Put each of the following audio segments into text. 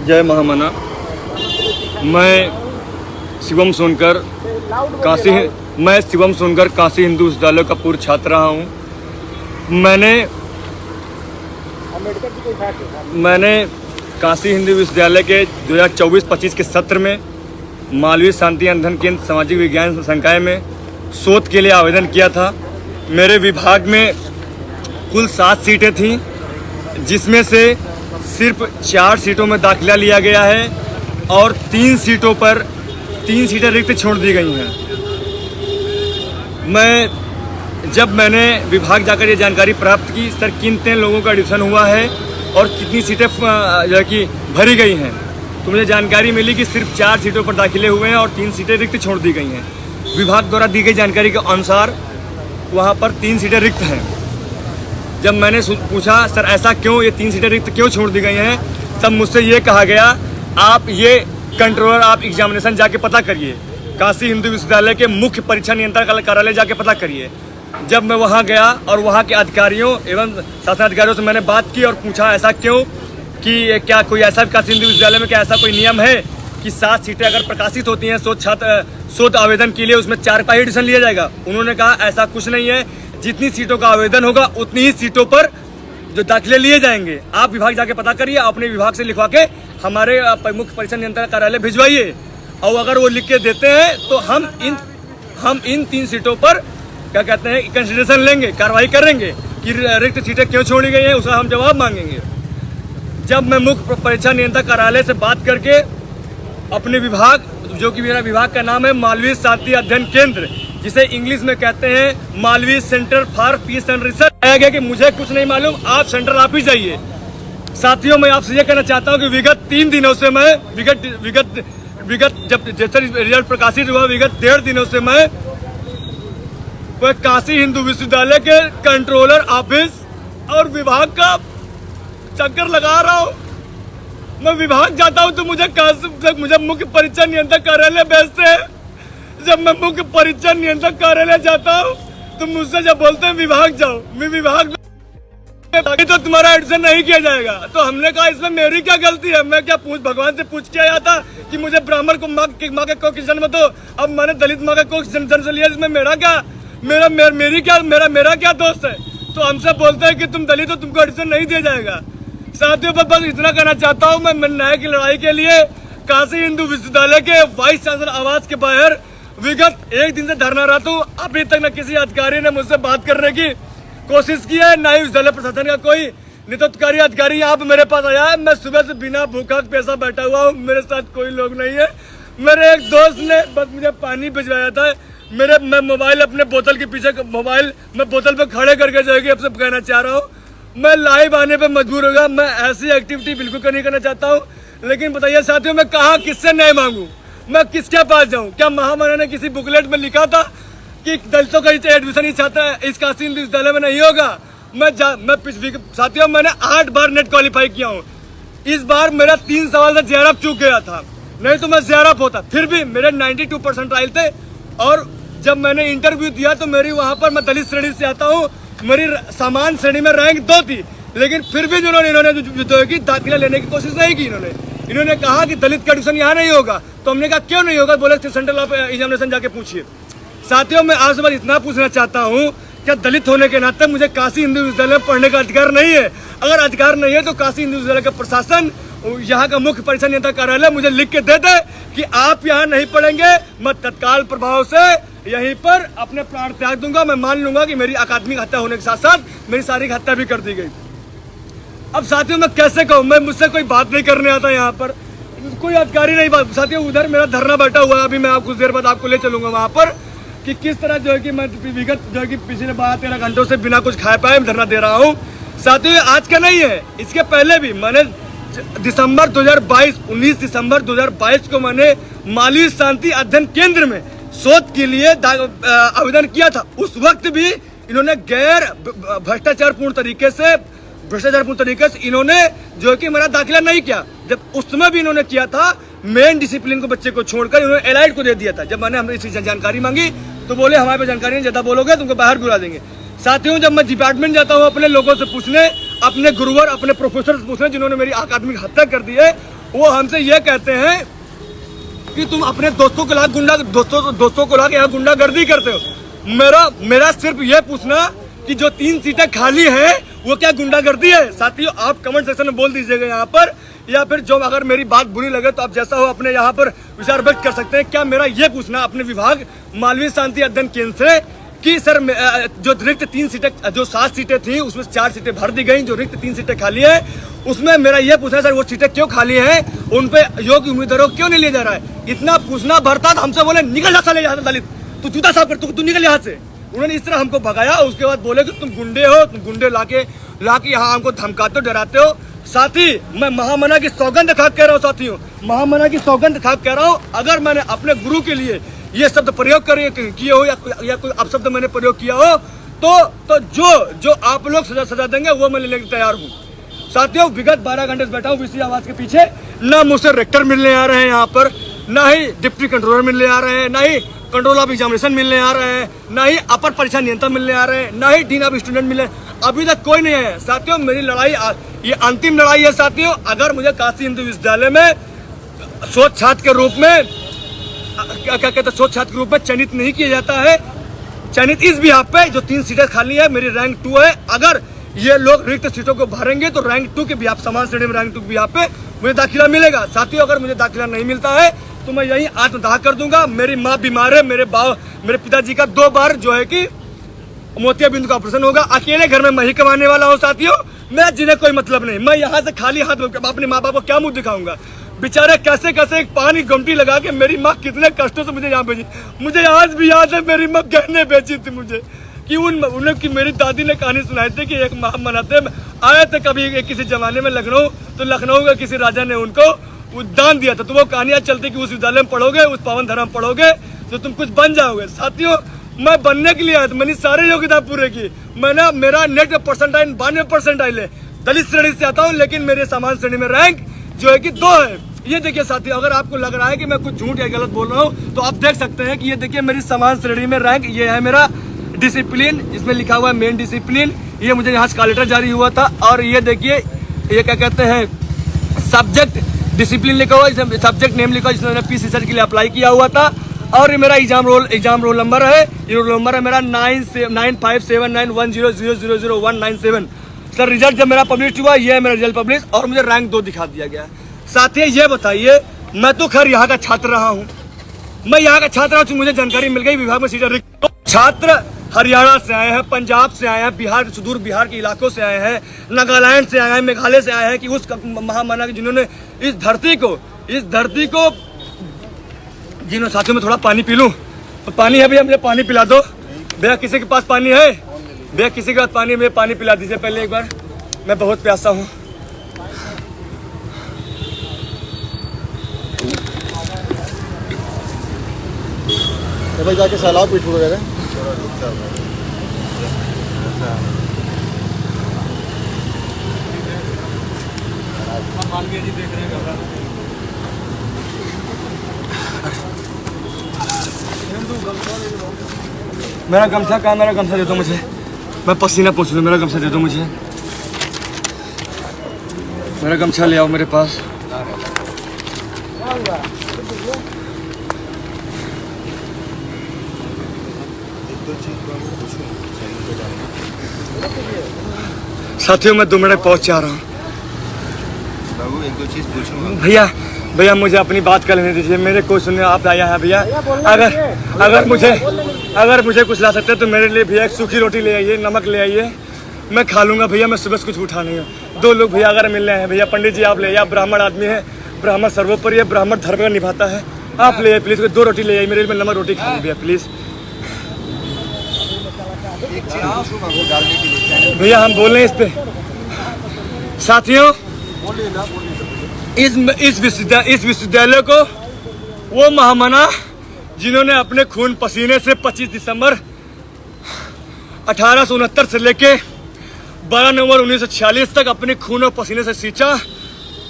जय महामना। मैं शिवम सोनकर काशी हिंदू विश्वविद्यालय का पूर्व छात्र रहा हूँ। मैंने काशी हिंदू विश्वविद्यालय के 2024-25 के सत्र में मालवीय शांति अध्ययन केंद्र सामाजिक विज्ञान संकाय में शोध के लिए आवेदन किया था। मेरे विभाग में कुल 7 सीटें थीं, जिसमें से सिर्फ 4 सीटों में दाखिला लिया गया है और 3 सीटें रिक्त छोड़ दी गई हैं। मैंने विभाग जाकर ये जानकारी प्राप्त की सर किन लोगों का एडमिशन हुआ है और कितनी सीटें जो है कि भरी गई हैं, तो मुझे जानकारी मिली कि सिर्फ 4 सीटों पर दाखिले हुए हैं और 3 सीटें रिक्त छोड़ दी गई हैं। विभाग द्वारा दी गई जानकारी के अनुसार वहाँ पर 3 सीटें रिक्त हैं। जब मैंने पूछा सर ऐसा क्यों, ये 3 सीटें रिक्त क्यों छोड़ दी गई हैं, तब मुझसे ये कहा गया आप ये कंट्रोलर आप एग्जामिनेशन जाके पता करिए, काशी हिंदू विश्वविद्यालय के मुख्य परीक्षा नियंत्रण कार्यालय जाके पता करिए। जब मैं वहाँ गया और वहाँ के अधिकारियों एवं शासन अधिकारियों से मैंने बात की और पूछा ऐसा क्यों, कि क्या कोई ऐसा काशी हिंदू विश्वविद्यालय में क्या ऐसा कोई नियम है कि 7 सीटें अगर प्रकाशित होती हैं शोध आवेदन के लिए उसमें 4 का एडिशन लिया जाएगा। उन्होंने कहा ऐसा कुछ नहीं है, जितनी सीटों का आवेदन होगा उतनी ही सीटों पर जो दाखिले लिए जाएंगे। आप विभाग जाके पता करिए, अपने विभाग से लिखवा के हमारे मुख्य परीक्षा नियंत्रण कार्यालय भिजवाइए, और अगर वो लिख के देते हैं तो हम इन 3 सीटों पर क्या कहते हैं कंसिडरेशन लेंगे, कार्रवाई करेंगे कि रिक्त सीटें क्यों छोड़ी गई हैं, उसका हम जवाब मांगेंगे। जब मैं मुख्य परीक्षा नियंत्रण कार्यालय से बात करके अपने विभाग, जो कि मेरा विभाग का नाम है मालवीय शांति अध्ययन केंद्र, जिसे इंग्लिश में कहते हैं Malviya centre for piece and research, कहा गया कि मुझे कुछ नहीं मालूम, आप सेंटर आप ही जाइए। साथियों, मैं आपसे ये कहना चाहता हूँ कि विगत 3 दिनों से मैं विगत जब जैसे रिजल्ट प्रकाशित हुआ, विगत 1.5 दिनों से मैं काशी हिंदू विश्वविद्यालय के कंट्रोलर ऑफिस और विभाग का चक्कर लगा रहा हूँ। मैं विभाग जाता हूँ तो मुझे मुख्य परीक्षा नियंत्रक कार्यालय भेजते हैं। जब मैं मुख्य परीक्षा नियंत्रक कार्यालय जाता हूँ तो मुझसे जब बोलते हैं विभाग जाओ, मैं विभाग में तो तुम्हारा एडमिशन नहीं किया जाएगा। तो हमने कहा इसमें मेरी क्या गलती है, मैं क्या भगवान से पूछ के आया था कि मुझे ब्राह्मण को माँ के कोएफिशिएंट में दो, अब मैंने दलित माँ के कोएफिशिएंट से लिया, इसमें मेरा क्या दोस्त है। तो हमसे बोलते हैं कि तुम दलित हो, तुमको एडमिशन नहीं दिया जाएगा। साथियों, बस इतना कहना चाहता हूँ, मैं न्याय की लड़ाई के लिए काशी हिंदू विश्वविद्यालय के वाइस चांसलर आवास के बाहर विगत 1 दिन से धरना रहता हूँ। अभी तक न किसी अधिकारी ने मुझसे बात करने की कोशिश की है, न ही विश्वविद्यालय प्रशासन का कोई नेतृत्वकारी अधिकारी यहाँ पे मेरे पास आया है। मैं सुबह से बिना भूखा प्यासा बैठा हुआ हूँ, मेरे साथ कोई लोग नहीं है। मेरे एक दोस्त ने बस मुझे पानी भिजवाया था। मैं मोबाइल अपने बोतल के पीछे मैं बोतल पे खड़े करके जो है कि आपसे कहना चाह रहा हूँ, मैं लाइव आने पे मजबूर होगा। मैं ऐसी एक्टिविटी बिल्कुल नहीं करना चाहता हूँ। लेकिन बताइए साथियों, मैं कहाँ किससे न्याय मांगू, मैं किसके पास जाऊँ? क्या महामना ने किसी बुकलेट में लिखा था कि दलितों का एडमिशन इस काशी हिंदू विश्वविद्यालय में नहीं होगा? साथियों, मैंने 8 बार नेट क्वालिफाई किया हूँ। इस बार मेरा 3 सवाल से जेआरएफ चूक गया था, नहीं तो मैं जेआरएफ होता। फिर भी मेरे 92% आए थे। और जब मैंने इंटरव्यू दिया तो मेरी वहाँ पर, मैं दलित श्रेणी से आता हूँ, मेरी सामान्य श्रेणी में रैंक 2 थी। लेकिन फिर भी इन्होंने दाखिला लेने की कोशिश नहीं की। इन्होंने कहा कि दलित का एडमिशन यहाँ नहीं होगा। तो हमने कहा क्यों नहीं होगा? बोले सेंट्रल ऑफ एग्जामिनेशन जाके पूछिए। साथियों, मैं आपसे बस इतना पूछना चाहता हूँ, क्या दलित होने के नाते मुझे काशी हिंदू विश्वविद्यालय में पढ़ने का अधिकार नहीं है? अगर अधिकार नहीं है तो काशी हिंदू विश्वविद्यालय का प्रशासन, यहाँ का मुख्य परीक्षा नियंत्रण कार्यालय मुझे लिख के दे दे कि आप यहाँ नहीं पढ़ेंगे। मैं तत्काल प्रभाव से यहीं पर अपने प्राण त्याग दूंगा। मैं मान लूंगा कि मेरी अकादमिक हत्या होने के साथ साथ मेरी शारीरिक हत्या भी कर दी गई। अब साथियों, मैं कैसे कहूँ, मैं मुझसे कोई बात नहीं करने आता यहाँ पर, कोई अधिकारी नहीं बात। साथियों, उधर मेरा धरना बैठा हुआ है, अभी मैं कुछ देर बाद आपको ले चलूंगा वहाँ पर कि किस तरह जो है कि मैं विगत जो है कि पिछले 12-13 घंटों से बिना कुछ खाए पाए धरना दे रहा हूँ। साथियों, आज का नहीं है, इसके पहले भी मैंने 19 दिसंबर 2022 को मैंने मालवीय शांति अध्ययन केंद्र में शोध के लिए आवेदन किया था। उस वक्त भी इन्होंने भ्रष्टाचारपूर्ण तरीके से इन्होंने जो है कि मेरा दाखिला नहीं किया। जब उस समय भी इन्होंने किया था, मेन डिसिप्लिन को बच्चे को छोड़कर इन्होंने एलाइड को दे दिया था। जब मैंने हमने इसी जानकारी मांगी तो बोले हमारे पास जानकारी नहीं, ज्यादा बोलोगे तुमको बाहर बुला देंगे। साथियों, जब मैं डिपार्टमेंट जाता हूँ अपने लोगों से पूछने, अपने गुरुवर, अपने प्रोफेसर पूछे जिन्होंने मेरी अकादमिक हत्या कर दी है, वो हमसे ये कहते हैं कि तुम अपने दोस्तों को ला के यहाँ गुंडागर्दी करते हो। मेरा सिर्फ ये पूछना कि जो 3 सीटें खाली हैं वो क्या गुंडागर्दी है? साथियों, आप कमेंट सेक्शन में बोल दीजिएगा यहाँ पर, या फिर जो अगर मेरी बात बुरी लगे तो आप जैसा हो अपने यहाँ पर विचार व्यक्त कर सकते हैं। क्या मेरा ये पूछना अपने विभाग मालवीय शांति अध्ययन केंद्र से कि सर जो रिक्त 3 सीटें, जो 7 सीटें थी उसमें 4 सीटें भर दी गई, जो रिक्त 3 सीटें खाली है उसमें मेरा ये पूछना है सर वो सीटें क्यों खाली हैं, उन पे योग्य उम्मीदवारों क्यों नहीं लिया जा रहा है? इतना पूछना भरता तो हमसे बोले निकल जा साले यहाँ से दलित, तू जूता साफ कर, तू निकल यहाँ से। उन्होंने इस तरह हमको भगाया। उसके बाद बोले कि तुम गुंडे हो, तुम गुंडे लाके यहाँ हमको धमकाते हो, डराते हो। साथी, मैं महामना की सौगंध खा कह रहा हूँ साथियों, महामना की सौगंध खा कह रहा हूँ, अगर मैंने अपने गुरु के लिए ये शब्द प्रयोग किए हो या कोई अपशब्द मैंने प्रयोग किया हो तो जो आप लोग सजा देंगे वो मैं लेने के तैयार हूँ। साथियों, विगत 12 घंटे से बैठा हूँ विसी आवाज के पीछे, ना मुझसे रेक्टर मिलने आ रहे हैं यहाँ पर, ना ही डिप्टी कंट्रोलर मिलने आ रहे हैं, ना ही कंट्रोल ऑफ एग्जामिनेशन मिलने आ रहे हैं, ना ही अपर परीक्षा नियंत्रक मिलने आ रहे हैं, ना ही डीन ऑफ स्टूडेंट मिले, अभी तक कोई नहीं है। साथियों, मेरी लड़ाई ये अंतिम लड़ाई है साथियों। अगर मुझे काशी हिंदू विश्वविद्यालय में शोध छात्र के रूप में क्या कहते हैं, शोध छात्र के रूप में चयनित नहीं किया जाता है, चयनित इस बिहाफ पे जो 3 सीटें खाली है, मेरी रैंक 2 है, अगर ये लोग रिक्त सीटों को भरेंगे तो रैंक 2 के बिहाफ, समान श्रेणी में रैंक 2 के बिहाफ पे मुझे दाखिला मिलेगा। साथियों, अगर मुझे दाखिला नहीं मिलता है तो मैं यही आत्मदाह कर दूंगा। मेरी माँ बीमार है, मेरे पिताजी का 2 बार जो है कि मोतियाबिंद का ऑपरेशन होगा, अकेले घर में मैं ही कमाने वाला हूँ साथियों, मैं जिन्हें कोई मतलब नहीं, मैं यहाँ से खाली हाथ अपने माँ बाप को क्या मुंह दिखाऊंगा? बेचारे कैसे कैसे एक पानी गमटी लगा के मेरी माँ कितने कष्टों से मुझे यहाँ भेजी। मुझे आज भी याद है मेरी माँ गहने बेची थी मुझे, कि उन्हें कि मेरी दादी ने कहानी सुनाई थी कि एक माह मनाते आए थे कभी किसी जमाने में लखनऊ, तो लखनऊ के किसी राजा ने उनको दान दिया था, तो वो कहानियाँ चलती कि उस विद्यालय में पढ़ोगे, उस पावन धर्म पढ़ोगे तो तुम कुछ बन जाओगे। साथियों, मैं बनने के लिए आया था, मैंने सारे योग्यता पूरे की, मैंने मेरा नेट परसेंटाइल 92% है, दलित श्रेणी से आता हूँ, लेकिन मेरे समान श्रेणी में रैंक जो है कि 2 है। ये देखिए साथियों, अगर आपको लग रहा है कि मैं कुछ झूठ या गलत बोल रहा हूँ तो आप देख सकते हैं कि ये देखिए मेरी समान श्रेणी में रैंक, ये है मेरा डिसिप्लिन, इसमें लिखा हुआ है मेन डिसिप्लिन, ये मुझे यहाँ से कॉल लेटर जारी हुआ था। और ये देखिए ये क्या कहते हैं सब्जेक्ट डिसिप्लिन लिखा हुआ, सब्जेक्ट नेम लिखा हुआ, जिसमें मैंने पीस रिसर्च के लिए अप्लाई किया हुआ था। और ये मेरा एग्जाम रोल नंबर है, ये रोल नंबर है मेरा 957910000197। सर रिजल्ट जब मेरा पब्लिश हुआ, ये है मेरा रिजल्ट पब्लिश, और मुझे रैंक 2 दिखा दिया गया। साथियों, ये बताइए, मैं तो खैर यहाँ का छात्र रहा हूँ, मैं यहाँ का छात्र रहा हूँ, मुझे जानकारी मिल गई विभाग में सीटें रिक्त। छात्र हरियाणा से आए हैं, पंजाब से आए हैं, बिहार, सुदूर बिहार के इलाकों से आए हैं, नागालैंड से आए हैं, मेघालय से आए हैं, कि उस महामना जिन्होंने इस धरती को जिन्होंने साथियों में थोड़ा पानी पी लूँ, तो पानी है भैया, मुझे पानी पिला दो भैया, किसी के पास पानी है भैया, किसी के पास पानी, मुझे पानी पिला दीजिए पहले एक बार, मैं बहुत प्यासा हूँ। तो भाई जाके सैलाब पीठ वगैरह जी देख रहे हैं, मेरा गमछा कहाँ, मेरा गमछा दे दो मुझे, मैं पसीना पोंछ लूँ, मेरा गमछा दे दो मुझे, मेरा गमछा ले आओ मेरे पास। साथियों, मैं 2 मिनट पहुँच जा रहा हूँ। बाबू, 1-2 चीज पूछूंगा भैया मुझे अपनी बात कर लेने दीजिए, मेरे को सुनने आप आया है भैया। अगर मुझे कुछ ला सकते हैं तो मेरे लिए भैया एक सूखी रोटी ले आइए, नमक ले आइए, मैं खा लूँगा भैया, मैं सुबह से कुछ उठा नहीं हूँ। 2 लोग भैया अगर मिल रहे हैं भैया, पंडित जी आप ले आइए, आप ब्राह्मण आदमी है, ब्राह्मण सर्वोपरि है, ब्राह्मण धर्म का निभाता है, आप ले आइए प्लीज़, 2 रोटी ले आइए मेरे लिए, नमक रोटी खा भैया प्लीज़। भैया हम बोल रहे हैं इस पे। साथियों, इस विश्वविद्यालय को वो महामना जिन्होंने अपने खून पसीने से 25 दिसंबर 1869 से लेके 12 नवंबर 1946 तक अपने खून और पसीने से सींचा,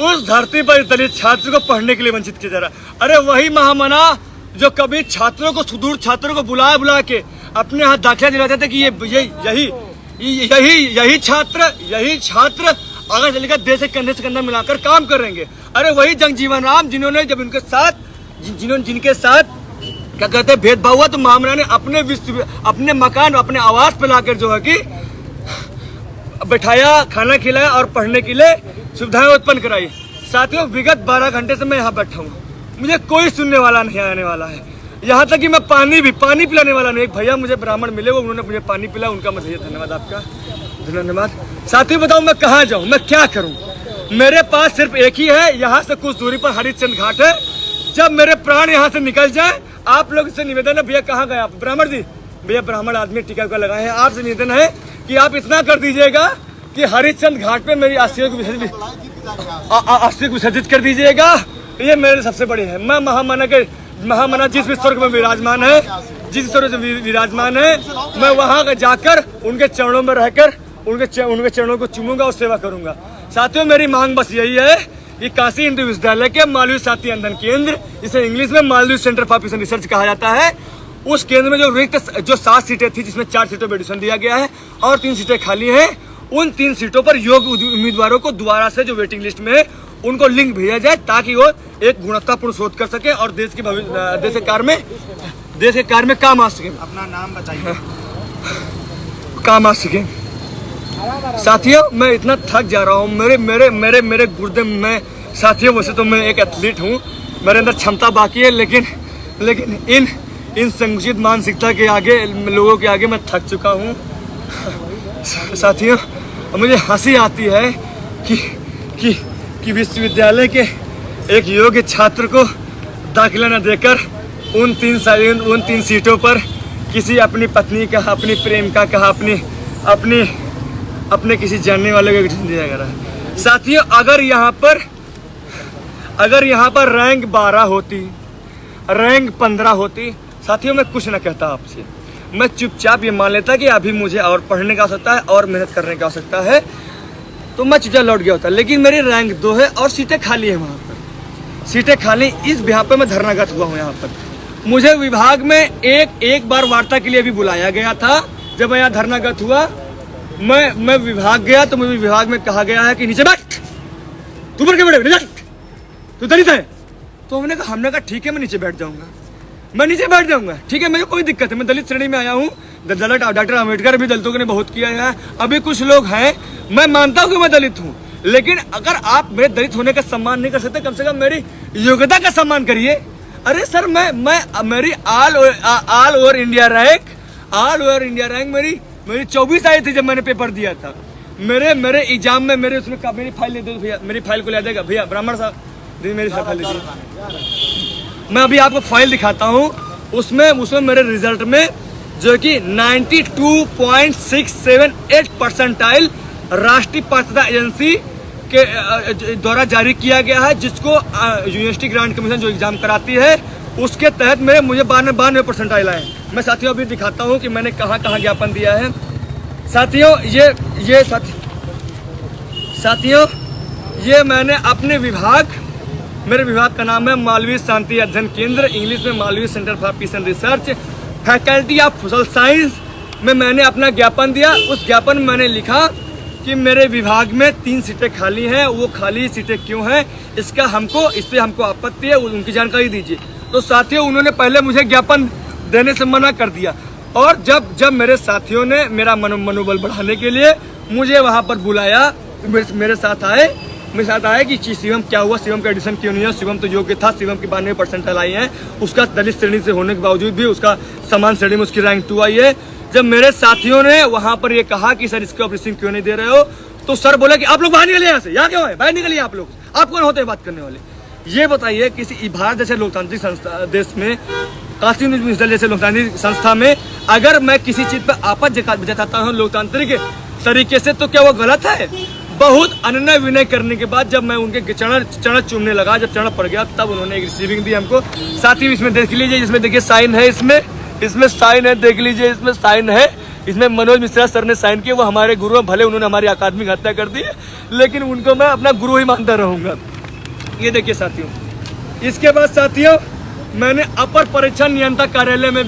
उस धरती पर दलित छात्र को पढ़ने के लिए वंचित किया जा रहा है। अरे वही महामना जो कभी छात्रों को, सुदूर छात्रों को बुला के अपने हाथ दाखिला दिलाते थे कि यही छात्र अगर चलेगा देश के कंधे से कंधा मिलाकर काम करेंगे। अरे वही जगजीवन राम जिन्होंने जब इनके साथ जिनके साथ क्या कहते हैं भेदभाव हुआ, तो मामला ने अपने मकान अपने आवास पे लाकर जो है कि बैठाया, खाना खिलाया और पढ़ने के लिए सुविधाएं उत्पन्न कराई। साथियों, विगत 12 घंटे से मैं यहाँ बैठा हूँ, मुझे कोई सुनने वाला नहीं आने वाला है। यहाँ तक कि मैं पानी पिलाने वाला नहीं। एक भैया मुझे ब्राह्मण मिले, वो उन्होंने मुझे पानी पिला, उनका मैं धन्यवाद, आपका धन्यवाद। साथियों, बताओ मैं कहाँ जाऊँ, मैं क्या करूँ? मेरे पास सिर्फ एक ही है, यहाँ से कुछ दूरी पर हरिश्चंद्र घाट है। जब मेरे प्राण यहाँ से निकल जाए, आप लोग से निवेदन है, भैया कहाँ गए आप? ब्राह्मण जी, भैया ब्राह्मण आदमी टीका का लगाए हैं, आपसे निवेदन है कि आप इतना कर दीजिएगा कि हरिश्चंद्र घाट पे मेरी अस्थियों को विसर्जित कर दीजिएगा। ये मेरे सबसे बड़ी है। मैं महामना जिस भी स्वर्ग में विराजमान है, मैं वहां जाकर उनके चरणों में रहकर उनके चरणों को चूमूंगा और सेवा करूंगा। साथियों, मेरी मांग बस यही है कि काशी हिंदू विश्वविद्यालय के मालवीय साथी अंधन केंद्र, जिसे इंग्लिश में Malviya centre for piece and research कहा जाता है, उस केंद्र में जो 7 सीटें थी, जिसमें 4 सीटों पर एडिशन दिया गया है और 3 सीटें खाली हैं, उन 3 सीटों पर योग्य उम्मीदवारों को दोबारा से जो वेटिंग लिस्ट में है उनको लिंक भेजा जाए, ताकि वो एक गुणवत्तापूर्ण शोध कर सके और देश के कार्य में काम आ सके। अपना नाम बताइए। काम आ सके। साथियों, मैं इतना थक जा रहा हूँ, मेरे गुर्दे में। साथियों, वैसे तो मैं एक एथलीट हूँ, मेरे अंदर क्षमता बाकी है, लेकिन इन संकुचित मानसिकता के आगे, लोगों के आगे मैं थक चुका हूँ। साथियों, मुझे हंसी आती है कि विश्वविद्यालय के एक योग्य छात्र को दाखिला न देकर उन 3 सीटों पर किसी अपनी पत्नी का, अपनी प्रेमिका का, अपने किसी जानने वाले को एडमिशन दिया गया है। साथियों, अगर यहाँ पर रैंक 12 होती, रैंक 15 होती, साथियों मैं कुछ न कहता आपसे, मैं चुपचाप ये मान लेता कि अभी मुझे और पढ़ने की आवश्यकता है और मेहनत करने की आवश्यकता है, तो मैं चुपचाप लौट गया होता। लेकिन मेरी रैंक 2 है और सीटें खाली है, वहाँ पर सीटें खाली, इस बिहार पर मैं धरनागत हुआ हूँ। यहाँ पर मुझे विभाग में एक बार वार्ता के लिए भी बुलाया गया था। जब मैं यहाँ धरनागत हुआ, मैं विभाग गया तो मुझे विभाग में कहा गया है कि नीचे बैठ, तू ऊपर क्यों बैठे, तू दलित है। तो हमने कहा ठीक है, मैं नीचे बैठ जाऊंगा, ठीक है, मुझे कोई दिक्कत है, मैं दलित श्रेणी में आया हूँ। डॉक्टर अम्बेडकर भी दलितों ने बहुत किया है, अभी कुछ लोग हैं, मैं मानता हूँ कि मैं दलित हूँ, लेकिन अगर आप मेरे दलित होने का सम्मान नहीं कर सकते, कम से कम मेरी योग्यता का सम्मान करिए। अरे सर, मेरी ऑल ओवर इंडिया रैंक मेरी 24 आई थी जब मैंने पेपर दिया था। मेरे एग्जाम में मेरी फाइल दे दो भैया, मेरी फाइल को ले देगा भैया, ब्राह्मण साहब मेरी फाइल दीजिए। मैं अभी आपको फाइल दिखाता हूँ, उसमें मेरे रिजल्ट में जो कि 92.678 परसेंटाइल राष्ट्रीय पात्रता एजेंसी के द्वारा जारी किया गया है, जिसको यूनिवर्सिटी ग्रांट कमीशन जो एग्जाम कराती है, उसके तहत मुझे 92 परसेंटाइल आए। मैं साथियों अभी दिखाता हूँ कि मैंने कहाँ ज्ञापन दिया है। साथियों, ये मैंने अपने मेरे विभाग का नाम है मालवीय शांति अध्ययन केंद्र, इंग्लिश में Malviya centre for piece and research, faculty of social science में मैंने अपना ज्ञापन दिया। उस ज्ञापन में मैंने लिखा कि मेरे विभाग में 3 सीटें खाली हैं, वो खाली सीटें क्यों हैं, इस पे हमको आपत्ति है, उनकी जानकारी दीजिए। तो साथियों, उन्होंने पहले मुझे ज्ञापन देने से मना कर दिया, और जब मेरे साथियों ने मेरा मनोबल बढ़ाने के लिए मुझे वहाँ पर बुलाया, मेरे साथ आए कि शिवम क्या हुआ, शिवम का एडिशन क्यों नहीं है, शिवम तो योग्य था, शिवम की 92 परसेंटाइल आई है, उसका दलित श्रेणी से होने के बावजूद भी उसका समान श्रेणी में उसकी रैंक 2 आई है। जब मेरे साथियों ने वहां पर ये कहा कि सर इसको ऑपरेशन क्यों नहीं दे रहे हो, तो सर बोले कि आप लोग बाहर निकलिए यहाँ से, यहाँ क्यों है, बाहर निकलिए आप लोग, आप कौन होते हैं बात करने वाले। ये बताइए, किसी भारत जैसे लोकतांत्रिक संस्था देश में, काशी हिंदू विश्वविद्यालय जैसे लोकतांत्रिक संस्था में अगर मैं किसी चीज पर आपत्ति जताता हूँ लोकतांत्रिक तरीके से, तो क्या वो गलत है? बहुत अनन्य विनय करने के बाद जब मैं उनके चरण चूमने लगा, जब चरण पड़ गया, तब उन्होंने एक रिसीविंग दी हमको। साथ ही इसमें देख लीजिए, इसमें देखिए साइन है, इसमें साइन है, देख लीजिए इसमें साइन है, इसमें मनोज मिश्रा सर ने साइन किया। वो हमारे गुरु हैं, भले उन्होंने हमारी अकादमिक हत्या कर दी है, लेकिन उनको मैं अपना गुरु ही मानता रहूंगा। ये देखिए साथियों, इसके बाद साथियों मैंने अपर परीक्षा नियंत्रक कार्यालय में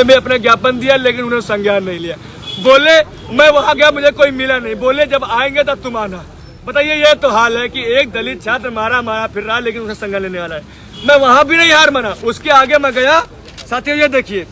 भी अपना ज्ञापन दिया, लेकिन उन्होंने संज्ञान नहीं लिया। बोले मैं वहां गया, मुझे कोई मिला नहीं। बोले जब आएंगे तब तुम आना। बताइए, ये तो हाल है कि एक दलित छात्र मारा फिर रहा, लेकिन उसे संज्ञान लेने वाला है। मैं वहां भी नहीं हार माना, उसके आगे मैं गया। साथियों ये देखिए,